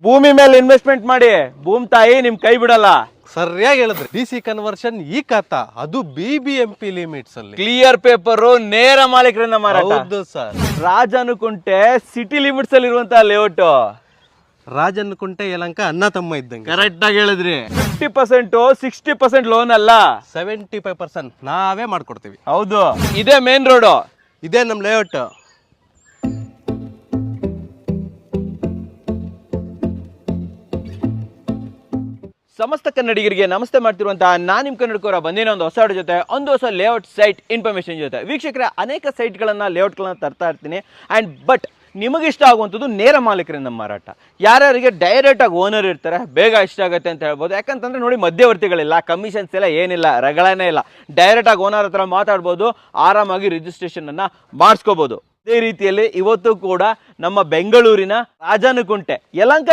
ಭೂಮಿ ಮೇಲೆ ಇನ್ವೆಸ್ಟ್ಮೆಂಟ್ ಮಾಡಿ, ಭೂಮಿ ತಾಯಿ ನಿಮ್ ಕೈ ಬಿಡಲ್ಲ. ಸರಿಯಾಗಿ ಹೇಳಿದ್ರಿ. ಡಿಸಿ ಕನ್ವರ್ಷನ್ ಈ ಖಾತಾ ಅದು BBMP ಲಿಮಿಟ್ಸ್ ಅಲ್ಲಿ. ಕ್ಲಿಯರ್ ಪೇಪರ್, ನೇರ ಮಾಲೀಕರಿಂದ ಮಾರಾಟ. ಹೌದು ಸರ್. ರಾಜನಕುಂಟೆ ಸಿಟಿ ಲಿಮಿಟ್ಸ್ ಅಲ್ಲಿ ಇರುವಂತಹ ಲೇಔಟ್. ರಾಜನಕುಂಟೆ ಯಲಹಂಕ ಅಣ್ಣ ತಮ್ಮ ಇದ್ದಂಗೆ. ಕರೆಕ್ಟ್ ಆಗಿ ಹೇಳಿದ್ರಿ. 50% 60% ಲೋನ್ ಅಲ್ಲ, 75% ನಾವೇ ಮಾಡ್ಕೊಡ್ತೀವಿ. ಹೌದು. ಇದೇ ಮೇನ್ ರೋಡ್, ಇದೇ ನಮ್ ಲೇಔಟ್. ಸಮಸ್ತ ಕನ್ನಡಿಗರಿಗೆ ನಮಸ್ತೆ ಮಾಡ್ತಿರುವಂತಹ ನಾನು ನಿಮ್ಮ ಕನ್ನಡಕೋರ ಬಂದಿನ ಒಂದು ಹೊಸ ಜೊತೆ ಒಂದು ಹೊಸ ಲೇಔಟ್ ಸೈಟ್ ಇನ್ಫಾರ್ಮೇಶನ್ ಜೊತೆ. ವೀಕ್ಷಕರೇ, ಅನೇಕ ಸೈಟ್ಗಳನ್ನು ಲೇಔಟ್ಗಳನ್ನ ತರ್ತಾ ಇರ್ತೀನಿ. ಬಟ್ ನಿಮಗೆ ಇಷ್ಟ ಆಗುವಂಥದ್ದು ನೇರ ಮಾಲೀಕರಿಂದ ಮಾರಾಟ. ಯಾರ್ಯಾರಿಗೆ ಡೈರೆಕ್ಟಾಗಿ ಓನರ್ ಇರ್ತಾರೆ ಬೇಗ ಇಷ್ಟ ಆಗುತ್ತೆ ಅಂತ ಹೇಳ್ಬೋದು. ಯಾಕಂತಂದರೆ ನೋಡಿ, ಮಧ್ಯವರ್ತಿಗಳಿಲ್ಲ, ಕಮಿಷನ್ಸ್ ಎಲ್ಲ ಏನಿಲ್ಲ, ರಗಳೇ ಇಲ್ಲ. ಡೈರೆಕ್ಟಾಗಿ ಓನರ್ ಹತ್ರ ಮಾತಾಡ್ಬೋದು, ಆರಾಮಾಗಿ ರಿಜಿಸ್ಟ್ರೇಷನನ್ನು ಮಾಡಿಸ್ಕೋಬೋದು. ಇದೇ ರೀತಿಯಲ್ಲಿ ಇವತ್ತು ಕೂಡ ನಮ್ಮ ಬೆಂಗಳೂರಿನ ರಾಜನಕುಂಟೆ ಯಲಹಂಕ